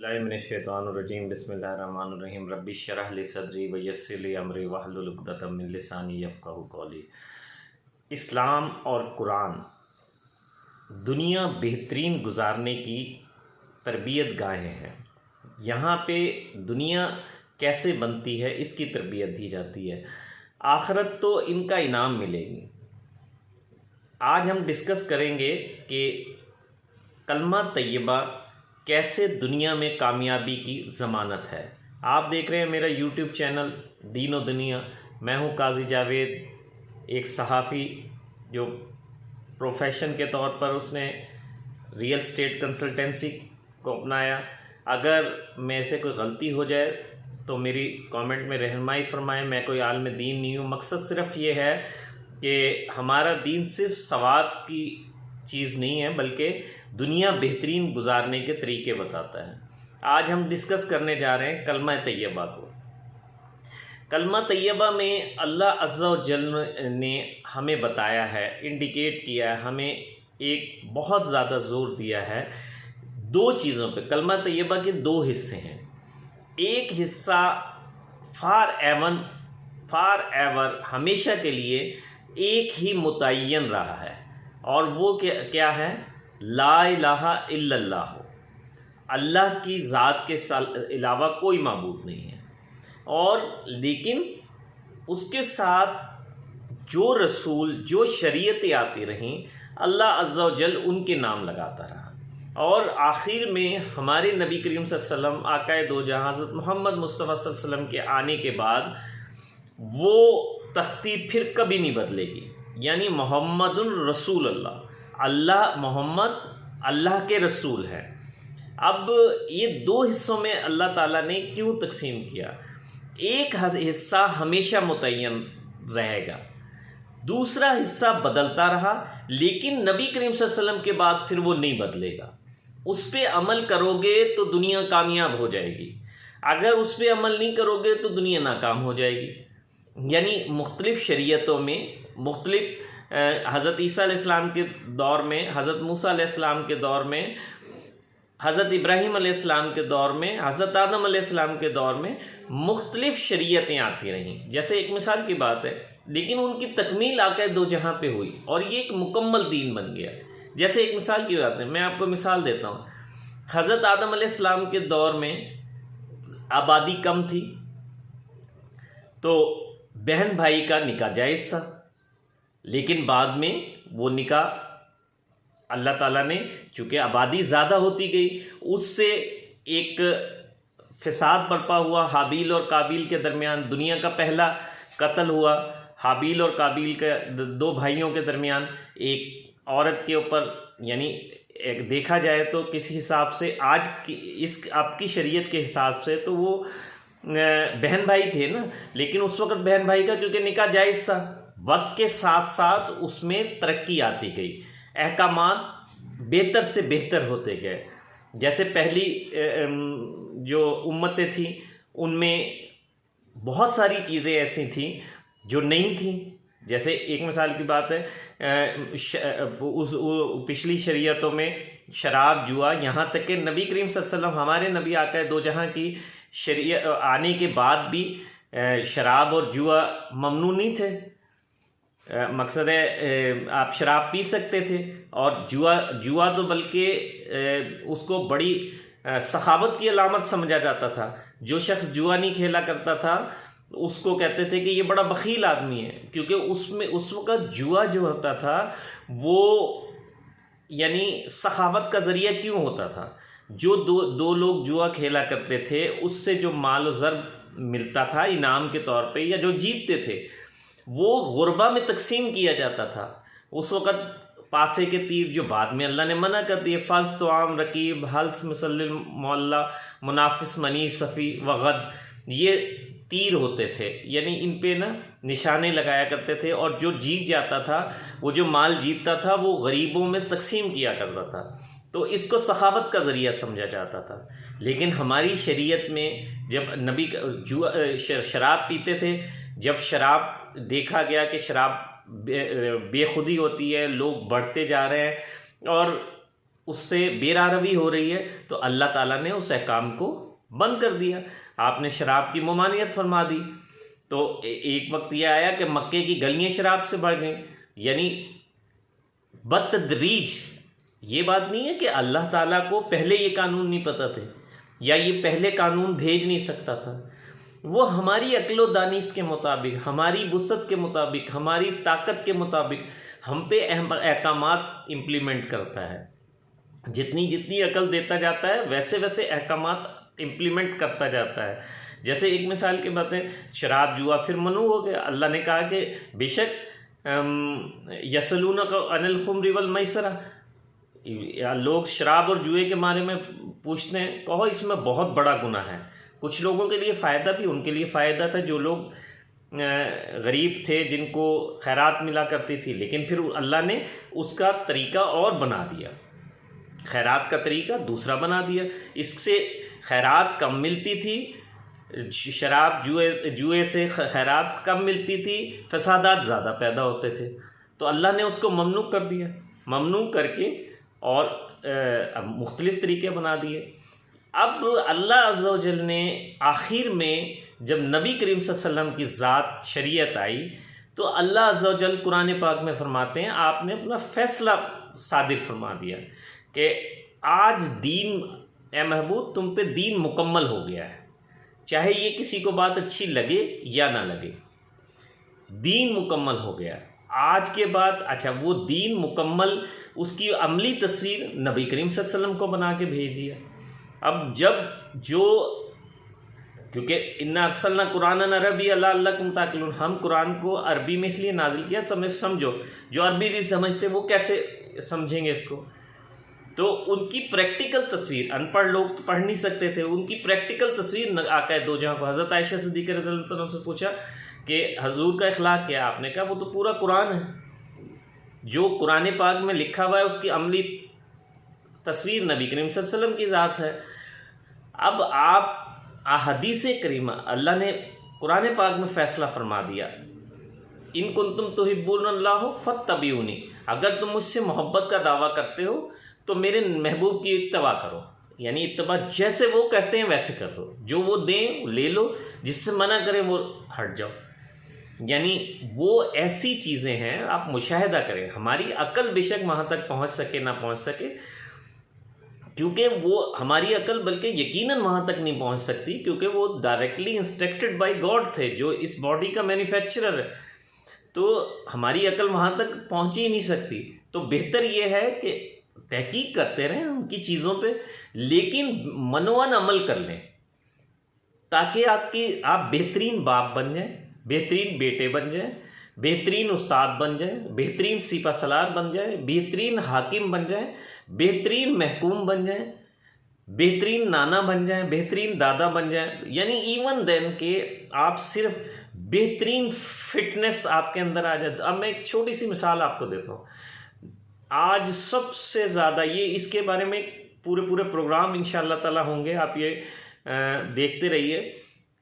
बिस्मिल्लाहिर्रहमानिर्रहीम बिस्मिल्लाहिर्रहमानिर्रहीम रब्बि इश्रह ली सदरी व यस्सिर ली अमरी वहलुल उक़दतम मिन लिसानी यफ़क़हू क़ौली। इस्लाम और कुरान दुनिया बेहतरीन गुजारने की तरबियत गाहें हैं। यहाँ पे दुनिया कैसे बनती है इसकी तरबियत दी जाती है। आखिरत तो इनका इनाम मिलेगी। आज हम डिस्कस करेंगे कि कलमा तैयबा कैसे दुनिया में कामयाबी की ज़मानत है। आप देख रहे हैं मेरा यूट्यूब चैनल दीन और दुनिया। मैं हूं काजी जावेद, एक सहाफ़ी जो प्रोफेशन के तौर पर उसने रियल स्टेट कंसल्टेंसी को अपनाया। अगर मेरे से कोई गलती हो जाए तो मेरी कमेंट में रहनुमाई फरमाएं। मैं कोई आलिम दीन नहीं हूँ। मकसद सिर्फ़ ये है कि हमारा दीन सिर्फ सवाब की चीज़ नहीं है बल्कि दुनिया बेहतरीन गुजारने के तरीके बताता है। आज हम डिस्कस करने जा रहे हैं कलमा तैयबा को। कलमा तैयबा में अल्लाह अज़्ज़ा व जल ने हमें बताया है, इंडिकेट किया है, हमें एक बहुत ज़्यादा ज़ोर दिया है दो चीज़ों पे। कलमा तैयबा के दो हिस्से हैं। एक हिस्सा फार एवर हमेशा के लिए एक ही मुतय्यन रहा है और वो क्या है? ला इलाहा इल्लल्लाह, अल्लाह की ज़ात के अलावा कोई माबूद नहीं है। और लेकिन उसके साथ जो रसूल, जो शरीयतें आती रहीं, अल्लाह अज़्ज़ा व जल उनके नाम लगाता रहा। और आखिर में हमारे नबी करीम सल्लल्लाहु अलैहि वसल्लम आकाए दो जहां हज़रत मोहम्मद मुस्तफ़ा सल्लल्लाहु अलैहि वसल्लम के आने के बाद वो तख्ती फिर कभी नहीं बदलेगी। यानी मोहम्मदुर रसूल अल्लाह मोहम्मद अल्लाह के रसूल हैं। अब ये दो हिस्सों में अल्लाह ताला ने क्यों तकसीम किया? एक हिस्सा हमेशा मुतय्यन रहेगा, दूसरा हिस्सा बदलता रहा, लेकिन नबी करीम सल्लल्लाहु अलैहि वसल्लम के बाद फिर वो नहीं बदलेगा। उस पर अमल करोगे तो दुनिया कामयाब हो जाएगी, अगर उस पर अमल नहीं करोगे तो दुनिया नाकाम हो जाएगी। यानी मुख्तलिफ़ शरीयतों में मुख्तलिफ़ हज़रत ईसा अलैहिस्सलाम के दौर में, हज़रत मूसा अलैहिस्सलाम के दौर में, हज़रत इब्राहीम अलैहिस्सलाम के दौर में, हज़रत आदम अलैहिस्सलाम के दौर में मुख्तलिफ़ शरीयतें आती रहीं। जैसे एक मिसाल की बात है, लेकिन उनकी तकमील आकर दो जहाँ पे हुई और ये एक मुकम्मल दीन बन गया। जैसे एक मिसाल की बात है, मैं आपको मिसाल देता हूँ। हज़रत आदम अलैहिस्सलाम के दौर में आबादी कम थी तो बहन भाई का निकाह जायज़ था, लेकिन बाद में वो निकाह अल्लाह ताला ने, चूँकि आबादी ज़्यादा होती गई, उससे एक फ़साद बरपा हुआ। हाबील और काबिल के दरमियान दुनिया का पहला कत्ल हुआ। हाबील और काबिल के दो भाइयों के दरमियान एक औरत के ऊपर, यानी एक देखा जाए तो किसी हिसाब से आज की इस आपकी शरीयत के हिसाब से तो वो बहन भाई थे ना, लेकिन उस वक़्त बहन भाई का क्योंकि निकाह जायज़ था। वक्त के साथ साथ उसमें तरक्की आती गई, अहकामात बेहतर से बेहतर होते गए। जैसे पहली जो उम्मतें थी उनमें बहुत सारी चीज़ें ऐसी थीं जो नहीं थीं। जैसे एक मिसाल की बात है, उस पिछली शरीयतों में शराब, जुआ, यहाँ तक कि नबी करीम सल्लल्लाहु अलैहि वसल्लम, हमारे नबी आका दो जहाँ की शरीयत आने के बाद भी शराब और जुआ ममनू नहीं थे। मकसद है आप शराब पी सकते थे, और जुआ तो बल्कि उसको बड़ी सखावत की अलामत समझा जाता था। जो शख्स जुआ नहीं खेला करता था उसको कहते थे कि ये बड़ा बखील आदमी है, क्योंकि उसमें उस वक़्त जुआ जो होता था वो यानी सखावत का ज़रिया क्यों होता था? जो दो लोग जुआ खेला करते थे उससे जो माल व ज़र मिलता था इनाम के तौर पे, या जो जीतते थे वो गुरबा में तकसीम किया जाता था। उस वक़्त पासे के तीर जो बाद में अल्लाह ने मना कर दिए, फ़ज़ तो आम रकीब हल्स मुसल्लिल मौला मुनाफिस मनी सफ़ी वग़द, ये तीर होते थे, यानी इन पे ना निशाने लगाया करते थे, और जो जीत जाता था, वो जो माल जीतता था वो गरीबों में तकसीम किया करता था। तो इसको सखावत का ज़रिया समझा जाता था। लेकिन हमारी शरीयत में जब नबी जुआ शराब पीते थे, जब शराब देखा गया कि शराब बेखुदी होती है, लोग बढ़ते जा रहे हैं और उससे बेरारवी हो रही है तो अल्लाह ताला ने उस अहकाम को बंद कर दिया। आपने शराब की ममानियत फरमा दी तो एक वक्त यह आया कि मक्के की गलियां शराब से भर गई। यानी बतदरीज, ये बात नहीं है कि अल्लाह ताला को पहले ये कानून नहीं पता थे या ये पहले कानून भेज नहीं सकता था। वो हमारी अक्लो दानिश के मुताबिक, हमारी वुसअत के मुताबिक, हमारी ताकत के मुताबिक हम पे अहकामात इम्प्लीमेंट करता है। जितनी जितनी अकल देता जाता है वैसे वैसे अहकामात इम्प्लीमेंट करता जाता है। जैसे एक मिसाल की बातें, शराब जुआ फिर मनु हो गया। अल्लाह ने कहा कि बेशक यसलूना का अनिल खुमरी वल मैसरा, या लोग शराब और जुए के बारे में पूछते हैं, कहो इसमें बहुत बड़ा गुनाह है। कुछ लोगों के लिए फ़ायदा भी, उनके लिए फ़ायदा था जो लोग गरीब थे, जिनको खैरात मिला करती थी, लेकिन फिर अल्लाह ने उसका तरीका और बना दिया, खैरात का तरीका दूसरा बना दिया। इससे खैरात कम मिलती थी, शराब जुए से खैरात कम मिलती थी, फसादात ज़्यादा पैदा होते थे, तो अल्लाह ने उसको ममनू कर दिया, ममनू करके और मुख्तलिफ़ तरीके बना दिए। अब अल्लाह अज़्ज़ा व जल ने आखिर में जब नबी करीम सल्लल्लाहु अलैहि वसल्लम की ज़ात शरीयत आई तो अल्लाह अज़्ज़ा व जल कुरान पाक में फरमाते हैं, आपने अपना फ़ैसला सादिर फरमा दिया कि आज दीन, ए महबूब तुम पे दीन मुकम्मल हो गया है, चाहे ये किसी को बात अच्छी लगे या ना लगे, दीन मुकम्मल हो गया आज के बाद। अच्छा, वो दीन मुकम्मल, उसकी अमली तस्वीर नबी करीम सल्लल्लाहु अलैहि वसल्लम को बना के भेज दिया। अब जब जो, क्योंकि इन्ना अरसलना कुरान अरबी अल्लाकुम ताक़िलून, हम कुरान को अरबी में इसलिए नाजिल किया, समझो। जो अरबी नहीं समझते वो कैसे समझेंगे इसको? तो उनकी प्रैक्टिकल तस्वीर, अनपढ़ लोग तो पढ़ नहीं सकते थे, उनकी प्रैक्टिकल तस्वीर आका दो जहाँ को हज़रत आयशा सिद्दीक़ा रज़ियल्लाहु अन्हा से पूछा कि हजूर का अखलाक क्या? आपने कहा वो तो पूरा कुरान है, जो कुरान पाक में लिखा हुआ है उसकी अमली तस्वीर नबी करीम सल्लल्लाहु अलैहि वसल्लम की ज़ात है। अब आप हदीस करीमा, अल्लाह ने कुरान पाक में फ़ैसला फरमा दिया, इन कुंतुम तुहिब्बूनल्लाह फत्तबिऊनी, अगर तुम मुझसे मोहब्बत का दावा करते हो तो मेरे महबूब की इत्तबा करो, यानी इत्तबा जैसे वो कहते हैं वैसे कर लो, जो वो दें ले लो, जिससे मना करें वो हट जाओ। यानी वो ऐसी चीज़ें हैं, आप मुशाहिदा करें, हमारी अकल बेशक वहाँ तक पहुँच सके ना पहुँच सके, क्योंकि वो हमारी अकल बल्कि यकीनन वहाँ तक नहीं पहुँच सकती, क्योंकि वो डायरेक्टली इंस्ट्रक्टेड बाय गॉड थे जो इस बॉडी का मैन्युफैक्चरर है, तो हमारी अकल वहाँ तक पहुँच ही नहीं सकती। तो बेहतर ये है कि तहकीक करते रहें उनकी चीज़ों पे, लेकिन मनोवन अमल कर लें, ताकि आप बेहतरीन बाप बन जाएं, बेहतरीन बेटे बन जाएं, बेहतरीन उस्ताद बन जाएं, बेहतरीन सिपा सलार बन जाएं, बेहतरीन हाकिम बन जाएं, बेहतरीन महकूम बन जाएं, बेहतरीन नाना बन जाएं, बेहतरीन दादा बन जाएं। यानी इवन देन के आप सिर्फ बेहतरीन फिटनेस आपके अंदर आ जाए। अब मैं एक छोटी सी मिसाल आपको देता हूँ। आज सबसे ज़्यादा ये, इसके बारे में पूरे प्रोग्राम इंशाअल्लाह ताला होंगे, आप ये देखते रहिए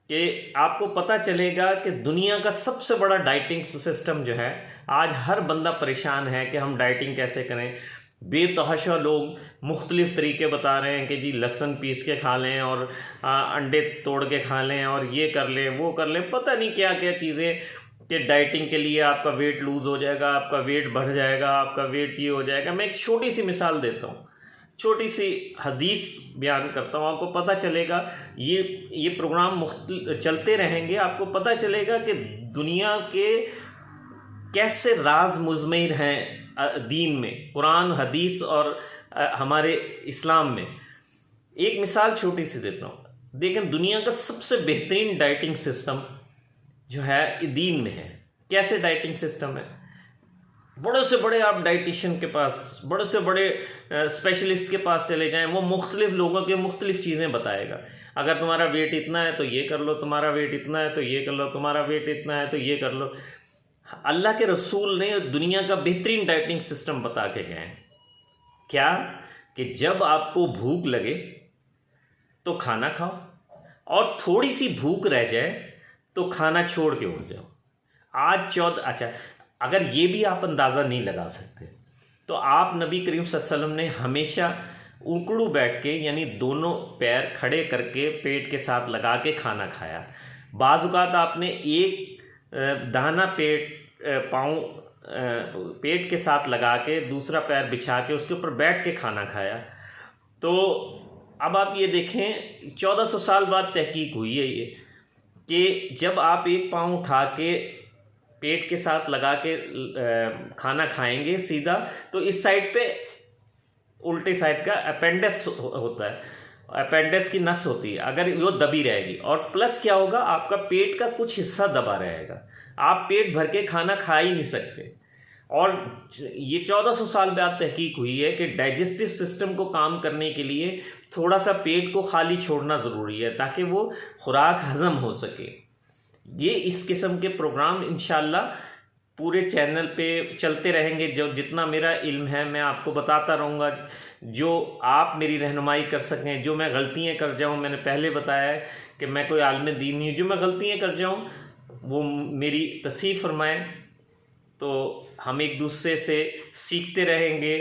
कि आपको पता चलेगा कि दुनिया का सबसे बड़ा डाइटिंग सिस्टम जो है, आज हर बंदा परेशान है कि हम डाइटिंग कैसे करें। बेतहाशा लोग मुख्तलिफ़ तरीके बता रहे हैं कि जी लहसुन पीस के खा लें और अंडे तोड़ के खा लें और ये कर लें वो कर लें, पता नहीं क्या क्या चीज़ें कि डाइटिंग के लिए आपका वेट लूज़ हो जाएगा, आपका वेट बढ़ जाएगा, आपका वेट ये हो जाएगा। मैं एक छोटी सी मिसाल देता हूँ, छोटी सी हदीस बयान करता हूँ, आपको पता चलेगा। ये प्रोग्राम चलते रहेंगे, आपको पता चलेगा कि दुनिया के कैसे राज मुज़म्मिर हैं दीन में, कुरान हदीस और हमारे इस्लाम में। एक मिसाल छोटी सी देता हूँ, देखें दुनिया का सबसे बेहतरीन डाइटिंग सिस्टम जो है दीन में है। कैसे डाइटिंग सिस्टम है? बड़े से बड़े आप डाइटिशियन के पास, बड़े से बड़े स्पेशलिस्ट के पास चले जाएं, वो मुख्तलिफ़ लोगों के मुख्तलिफ़ चीज़ें बताएगा। अगर तुम्हारा वेट इतना है तो ये कर लो, तुम्हारा वेट इतना है तो ये कर लो, तुम्हारा वेट इतना है तो ये कर लो। अल्लाह के रसूल ने दुनिया का बेहतरीन डाइटिंग सिस्टम बता के गए हैं। क्या? कि जब आपको भूख लगे तो खाना खाओ, और थोड़ी सी भूख रह जाए तो खाना छोड़ के उठ जाओ। आज अच्छा, अगर ये भी आप अंदाज़ा नहीं लगा सकते तो आप नबी करीम सल्लल्लाहु अलैहि वसल्लम ने हमेशा उकड़ू बैठ के, यानी दोनों पैर खड़े करके पेट के साथ लगा के खाना खाया। बाज़ औक़ात आपने एक दाना पाँव पेट के साथ लगा के दूसरा पैर बिछा के उसके ऊपर बैठ के खाना खाया। तो अब आप ये देखें, 1400 साल बाद तहकीक हुई है ये, कि जब आप एक पाँव उठा के पेट के साथ लगा के खाना खाएंगे सीधा, तो इस साइड पे उल्टे साइड का अपेंडिक्स होता है, अपेंडिक्स की नस होती है, अगर वो दबी रहेगी, और प्लस क्या होगा, आपका पेट का कुछ हिस्सा दबा रहेगा, आप पेट भर के खाना खा ही नहीं सकते। और ये 1400 साल बाद तहकीक हुई है कि डाइजेस्टिव सिस्टम को काम करने के लिए थोड़ा सा पेट को खाली छोड़ना ज़रूरी है, ताकि वो खुराक हज़म हो सके। ये इस किस्म के प्रोग्राम इंशाल्लाह पूरे चैनल पे चलते रहेंगे। जो जितना मेरा इल्म है मैं आपको बताता रहूँगा, जो आप मेरी रहनुमाई कर सकें। जो मैं गलतियाँ कर जाऊँ, मैंने पहले बताया है कि मैं कोई आलिम दीन नहीं हूँ, जो मैं गलतियाँ कर जाऊँ वो मेरी तस्हीह फरमाएँ। तो हम एक दूसरे से सीखते रहेंगे,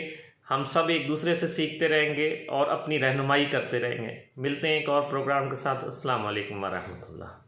हम सब एक दूसरे से सीखते रहेंगे और अपनी रहनुमाई करते रहेंगे। मिलते हैं एक और प्रोग्राम के साथ। अस्सलाम वालेकुम व रहमतुल्लाह।